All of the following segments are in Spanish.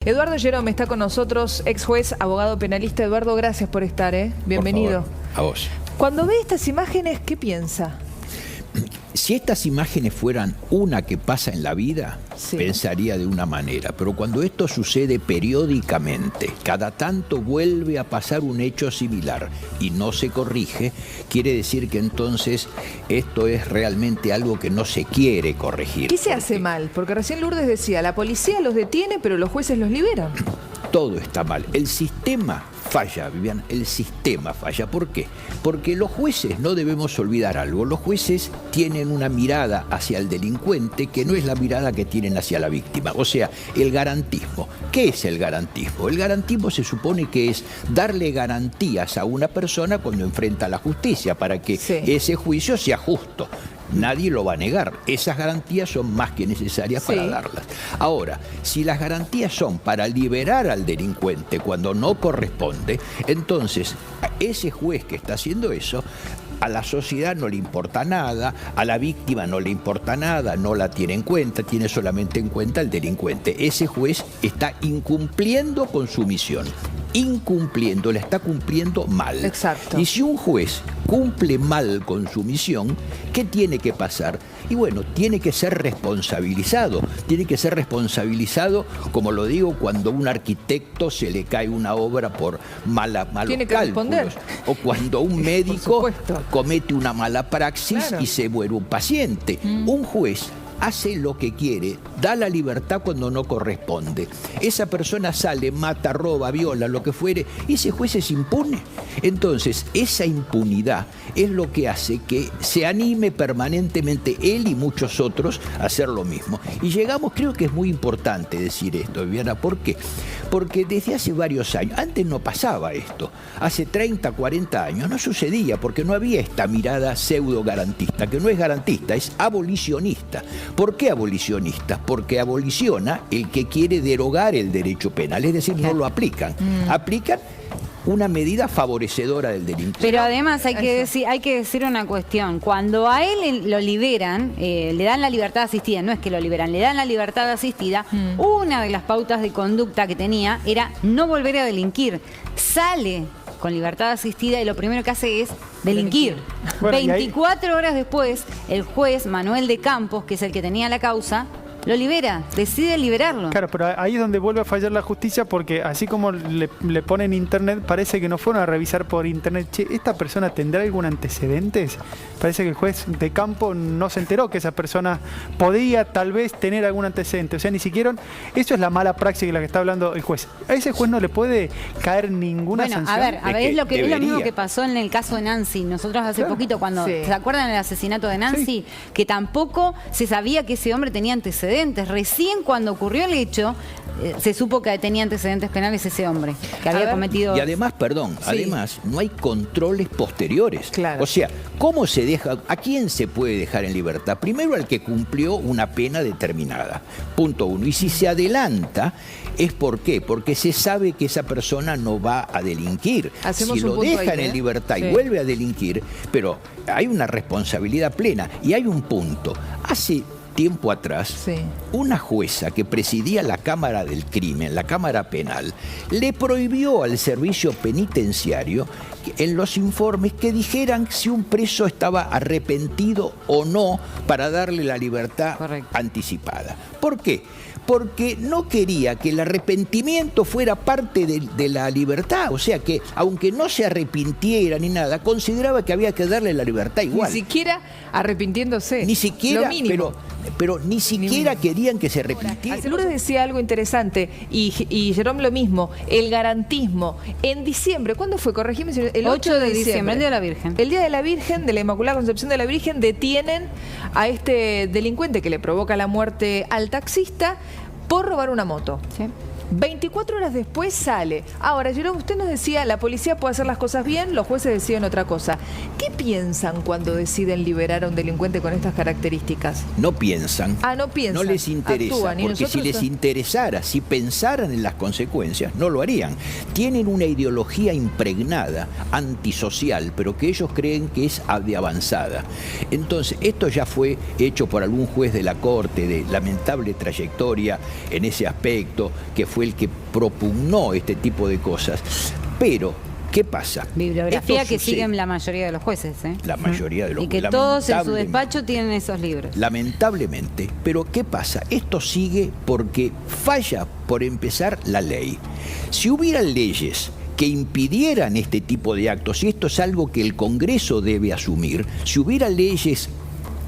Eduardo Jerome está con nosotros, ex juez, abogado penalista. Eduardo, gracias por estar, bienvenido. Por favor, a vos. Cuando ve estas imágenes, ¿qué piensa? Si estas imágenes fueran una que pasa en la vida, sí, pensaría de una manera. Pero cuando esto sucede periódicamente, cada tanto vuelve a pasar un hecho similar y no se corrige, quiere decir que entonces esto es realmente algo que no se quiere corregir. ¿Qué se hace mal? Porque recién Lourdes decía, la policía los detiene, pero los jueces los liberan. Todo está mal. El sistema falla, Vivian, el sistema falla. ¿Por qué? Porque los jueces, no debemos olvidar algo, los jueces tienen una mirada hacia el delincuente que no es la mirada que tienen hacia la víctima. O sea, el garantismo. ¿Qué es el garantismo? El garantismo se supone que es darle garantías a una persona cuando enfrenta a la justicia para que ese juicio sea justo. Nadie lo va a negar. Esas garantías son más que necesarias para darlas. Ahora, si las garantías son para liberar al delincuente cuando no corresponde, entonces ese juez que está haciendo eso, a la sociedad no le importa nada, a la víctima no le importa nada, no la tiene en cuenta, tiene solamente en cuenta al delincuente. Ese juez está incumpliendo con su misión. Incumpliendo, la está cumpliendo mal. Exacto. Y si un juez cumple mal con su misión, ¿qué tiene que pasar? Y bueno, tiene que ser responsabilizado. Tiene que ser responsabilizado, como lo digo, cuando a un arquitecto se le cae una obra por malos cálculos. O cuando un médico comete una mala praxis y se muere un paciente. Un juez hace lo que quiere, da la libertad cuando no corresponde. Esa persona sale, mata, roba, viola, lo que fuere, y ese juez es impune. Entonces, esa impunidad es lo que hace que se anime permanentemente él y muchos otros a hacer lo mismo. Y llegamos, creo que es muy importante decir esto, Viviana, ¿por qué? Porque desde hace varios años, antes no pasaba esto, hace 30, 40 años no sucedía, porque no había esta mirada pseudo garantista, que no es garantista, es abolicionista. ¿Por qué abolicionistas? Porque aboliciona el que quiere derogar el derecho penal, es decir, no lo aplican. Aplican una medida favorecedora del delincuente. Pero además hay que decir una cuestión. Cuando a él lo liberan, le dan la libertad asistida, no es que lo liberan, le dan la libertad asistida, una de las pautas de conducta que tenía era no volver a delinquir. Sale con libertad asistida y lo primero que hace es delinquir. Bueno, 24 horas después, el juez Manuel de Campos, que es el que tenía la causa, lo libera, decide liberarlo. Claro, pero ahí es donde vuelve a fallar la justicia, porque así como le ponen internet, parece que no fueron a revisar por internet. Che, ¿esta persona tendrá algún antecedentes? Parece que el juez de campo no se enteró que esa persona podía tal vez tener algún antecedente. O sea, ni siquiera... Eso es la mala praxis de la que está hablando el juez. A ese juez no le puede caer ninguna sanción. A ver, es lo mismo que pasó en el caso de Nancy. Nosotros hace poquito, cuando ¿se acuerdan del asesinato de Nancy? Que tampoco se sabía que ese hombre tenía antecedentes. Recién cuando ocurrió el hecho, se supo que tenía antecedentes penales ese hombre, que había cometido... Y además, además, no hay controles posteriores. Claro. O sea, ¿cómo se deja? ¿A quién se puede dejar en libertad? Primero al que cumplió una pena determinada. Punto uno. Y si se adelanta, ¿es por qué? Porque se sabe que esa persona no va a delinquir. Si lo dejan en libertad y vuelve a delinquir, pero hay una responsabilidad plena. Y hay un punto. Hace tiempo atrás, una jueza que presidía la Cámara del Crimen, la Cámara Penal, le prohibió al servicio penitenciario en los informes que dijeran si un preso estaba arrepentido o no para darle la libertad anticipada. ¿Por qué? Porque no quería que el arrepentimiento fuera parte de la libertad. O sea que, aunque no se arrepintiera ni nada, consideraba que había que darle la libertad igual. Ni siquiera arrepintiéndose. Ni siquiera, pero ni siquiera querían que se arrepintiera. Lourdes decía algo interesante, y Jerome lo mismo, el garantismo. En diciembre, ¿cuándo fue? Corregime, el 8 de diciembre. El Día de la Virgen. El Día de la Virgen, de la Inmaculada Concepción de la Virgen, detienen a este delincuente que le provoca la muerte al taxista por robar una moto. 24 horas después sale. Ahora, Jerome, usted nos decía, la policía puede hacer las cosas bien, los jueces deciden otra cosa. ¿Qué piensan cuando deciden liberar a un delincuente con estas características? No piensan. No piensan. No les interesa. Actúan, porque si les interesara, si pensaran en las consecuencias, no lo harían. Tienen una ideología impregnada, antisocial, pero que ellos creen que es de avanzada. Entonces, esto ya fue hecho por algún juez de la Corte, de lamentable trayectoria, en ese aspecto, que fue el que propugnó este tipo de cosas. Pero, ¿qué pasa? Bibliografía Esto que sucede. siguen la mayoría de los jueces, ¿eh? La mayoría de los Y que todos en su despacho tienen esos libros. Lamentablemente. Pero ¿qué pasa? Esto sigue porque falla, por empezar, la ley. Si hubiera leyes que impidieran este tipo de actos, y esto es algo que el Congreso debe asumir, si hubiera leyes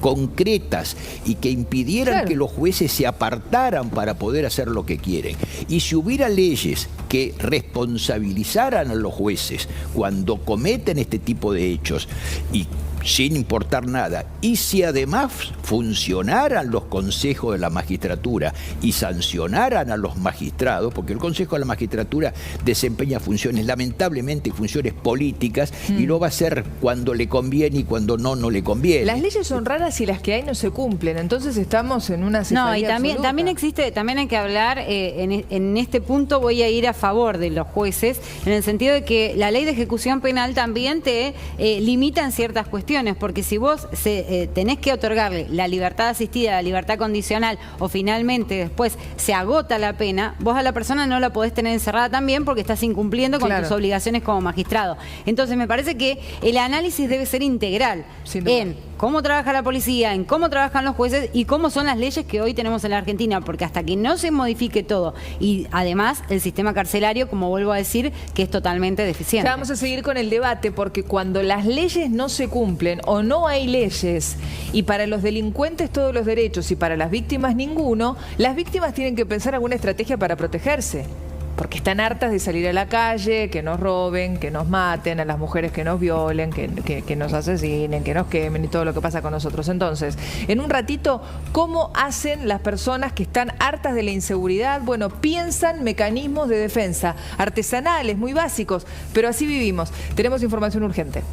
concretas y que impidieran que los jueces se apartaran para poder hacer lo que quieren, y si hubiera leyes que responsabilizaran a los jueces cuando cometen este tipo de hechos y sin importar nada, y si además funcionaran los consejos de la magistratura y sancionaran a los magistrados, porque el Consejo de la Magistratura desempeña funciones, lamentablemente funciones políticas, y lo va a hacer cuando le conviene y cuando no le conviene. Las leyes son raras y las que hay no se cumplen, entonces estamos en una No, y cefalía también existe, también hay que hablar, en este punto voy a ir a favor de los jueces, en el sentido de que la ley de ejecución penal también te limita en ciertas cuestiones, porque si vos tenés que otorgarle la libertad asistida, la libertad condicional, o finalmente después se agota la pena, vos a la persona no la podés tener encerrada también porque estás incumpliendo con tus obligaciones como magistrado. Entonces me parece que el análisis debe ser integral en cómo trabaja la policía, en cómo trabajan los jueces y cómo son las leyes que hoy tenemos en la Argentina, porque hasta que no se modifique todo, y además el sistema carcelario, como vuelvo a decir, que es totalmente deficiente. Ya vamos a seguir con el debate, porque cuando las leyes no se cumplen o no hay leyes, y para los delincuentes todos los derechos y para las víctimas ninguno, las víctimas tienen que pensar alguna estrategia para protegerse. Porque están hartas de salir a la calle, que nos roben, que nos maten, a las mujeres que nos violen, que nos asesinen, que nos quemen y todo lo que pasa con nosotros. Entonces, en un ratito, ¿cómo hacen las personas que están hartas de la inseguridad? Bueno, piensan mecanismos de defensa artesanales, muy básicos, pero así vivimos. Tenemos información urgente.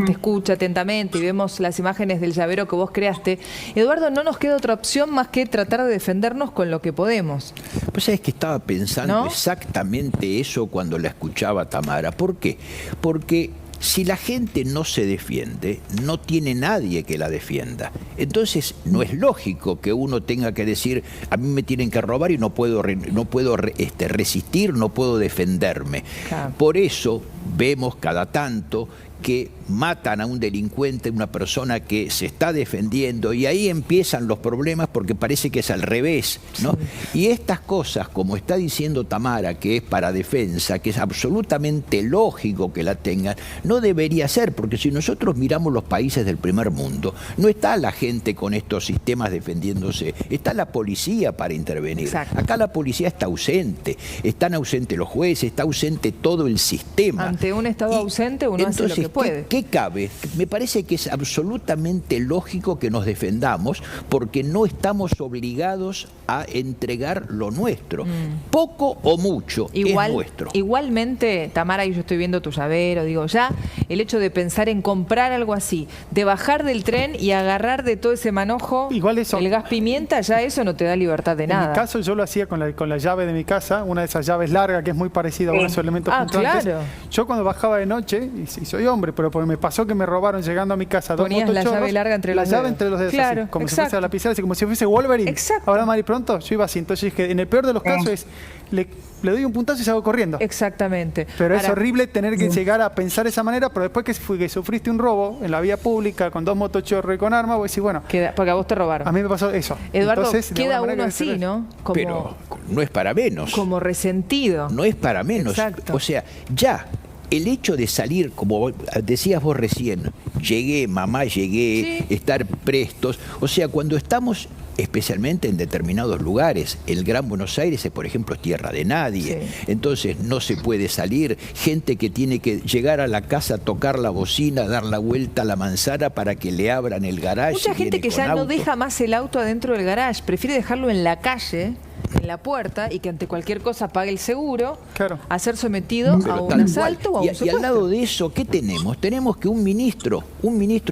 Te escucha atentamente y vemos las imágenes del llavero que vos creaste, Eduardo, no nos queda otra opción más que tratar de defendernos con lo que podemos. Pues es que estaba pensando exactamente eso cuando la escuchaba a Tamara. ¿Por qué? Porque si la gente no se defiende, no tiene nadie que la defienda. Entonces, no es lógico que uno tenga que decir, a mí me tienen que robar y no puedo resistir, no puedo defenderme. Claro. Por eso vemos cada tanto que matan a un delincuente, una persona que se está defendiendo, y ahí empiezan los problemas porque parece que es al revés, ¿no? Y estas cosas, como está diciendo Tamara, que es para defensa, que es absolutamente lógico que la tengan, no debería ser, porque si nosotros miramos los países del primer mundo, no está la gente con estos sistemas defendiéndose, está la policía para intervenir. Exacto. Acá la policía está ausente, están ausentes los jueces, está ausente todo el sistema. Ante un Estado ausente uno hace lo que puede. ¿Qué cabe? Me parece que es absolutamente lógico que nos defendamos porque no estamos obligados a entregar lo nuestro. Poco o mucho es nuestro. Igualmente, Tamara, y yo estoy viendo tu llavero, digo, ya el hecho de pensar en comprar algo así, de bajar del tren y agarrar de todo ese manojo el gas pimienta, ya eso no te da libertad de nada. En mi caso yo lo hacía con la llave de mi casa, una de esas llaves largas que es muy parecida a uno de esos elementos puntuales. Claro. Yo cuando bajaba de noche, y soy hombre, pero porque me pasó que me robaron llegando a mi casa Ponías dos motochorros, la llave larga entre los dedos. La llave entre los dedos, claro, así, como si fuese a la lapicera, así como si fuese Wolverine. Exacto. Ahora, Mari, pronto, yo iba así. Entonces dije, en el peor de los casos es, le doy un puntazo y salgo corriendo. Exactamente. Pero es horrible tener que llegar a pensar de esa manera, pero después que sufriste un robo en la vía pública con dos motochorros y con armas, vos decís, bueno... porque a vos te robaron. A mí me pasó eso. Eduardo, entonces, queda uno así, ¿no? Pero no es para menos. Como resentido. No es para menos. Exacto. O sea, ya... El hecho de salir, como decías vos recién, llegué, mamá, llegué, estar prestos. O sea, cuando estamos, especialmente en determinados lugares, el Gran Buenos Aires, por ejemplo, es tierra de nadie. Entonces no se puede salir. Gente que tiene que llegar a la casa, tocar la bocina, dar la vuelta a la manzana para que le abran el garage. Mucha gente que ya no deja más el auto adentro del garage, prefiere dejarlo en la calle, en la puerta, y que ante cualquier cosa pague el seguro, a ser sometido a un asalto o a un secuestro. Y al lado de eso, ¿qué tenemos? Tenemos que un ministro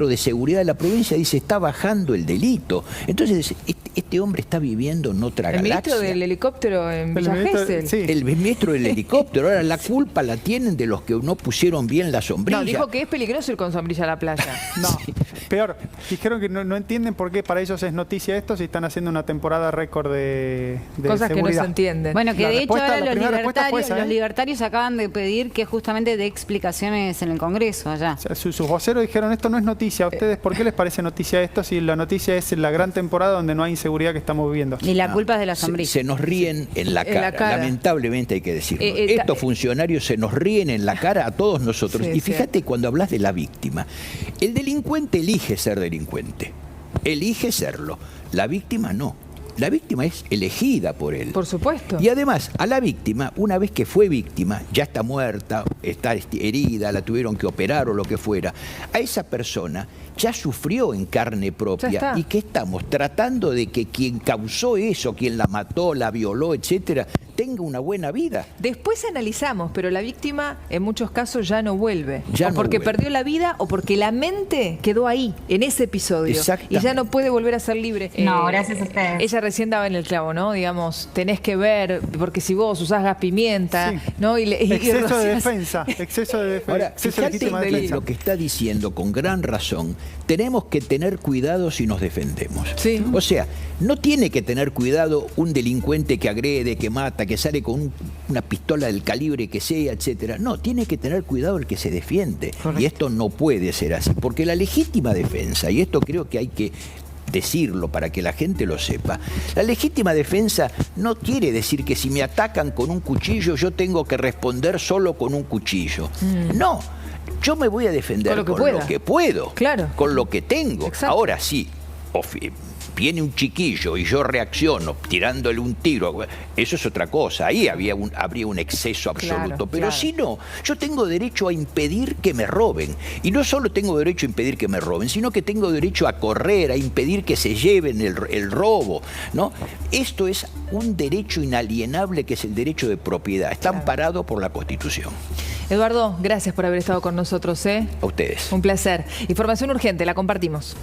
de seguridad de la provincia dice, está bajando el delito. Entonces, este hombre está viviendo en otra galaxia. El ministro del helicóptero en Villa Gesell. El ministro del helicóptero. Ahora, la culpa la tienen de los que no pusieron bien la sombrilla. No, dijo que es peligroso ir con sombrilla a la playa. No. Peor, dijeron que no entienden por qué para ellos es noticia esto si están haciendo una temporada récord de cosas seguridad. que no se entienden. Bueno, que La de hecho respuesta- ahora la primera respuesta fue esa, los libertarios acaban de pedir que justamente dé explicaciones en el Congreso allá. O sea, sus voceros dijeron, esto no es noticia. ¿A ustedes por qué les parece noticia esto si la noticia es la gran temporada donde no hay inseguridad que estamos viviendo? Y la culpa es de la Se, sombrilla. se nos ríen en la En cara. la cara. Lamentablemente hay que decirlo. Ta- Estos funcionarios se nos ríen en la cara a todos nosotros. Sí, Y fíjate cuando hablas de la víctima. El delincuente elige ser delincuente. Elige serlo. La víctima no. La víctima es elegida por él. Por supuesto. Y además, a la víctima, una vez que fue víctima, ya está muerta, está herida, la tuvieron que operar o lo que fuera, a esa persona ya sufrió en carne Ya propia. está. ¿Y qué estamos? Tratando de que quien causó eso, quien la mató, la violó, etcétera, tenga una buena vida. Después analizamos, pero la víctima en muchos casos ya no vuelve. Ya o no porque vuelve. perdió la vida o porque la mente quedó ahí, en ese episodio. Exactamente. Y ya no puede volver a ser libre. No, gracias a ustedes. Ella recién daba en el clavo, ¿no? Digamos, tenés que ver, porque si vos usás gas pimienta, Sí. ¿no? Y Exceso de rociás- defensa. Exceso de defensa. Ahora, Exceso de fíjate legítima que defensa. lo que está diciendo con gran razón, tenemos que tener cuidado si nos defendemos. Sí. O sea, no tiene que tener cuidado un delincuente que agrede, que mata, que sale con una pistola del calibre que sea, etcétera. No, tiene que tener cuidado el que se defiende. Y esto no puede ser así, porque la legítima defensa, y esto creo que hay que decirlo para que la gente lo sepa, la legítima defensa no quiere decir que si me atacan con un cuchillo yo tengo que responder solo con un cuchillo. No, yo me voy a defender Con lo que con pueda. lo que puedo, Claro. con lo que tengo. Exacto. Ahora sí, viene un chiquillo y yo reacciono tirándole un tiro, eso es otra cosa, ahí habría un exceso absoluto. Claro, Pero claro. si no, yo tengo derecho a impedir que me roben. Y no solo tengo derecho a impedir que me roben, sino que tengo derecho a correr, a impedir que se lleven el robo, ¿no? Esto es un derecho inalienable que es el derecho de propiedad. Está amparado por la Constitución. Eduardo, gracias por haber estado con nosotros, ¿eh? A ustedes. Un placer. Información urgente, la compartimos.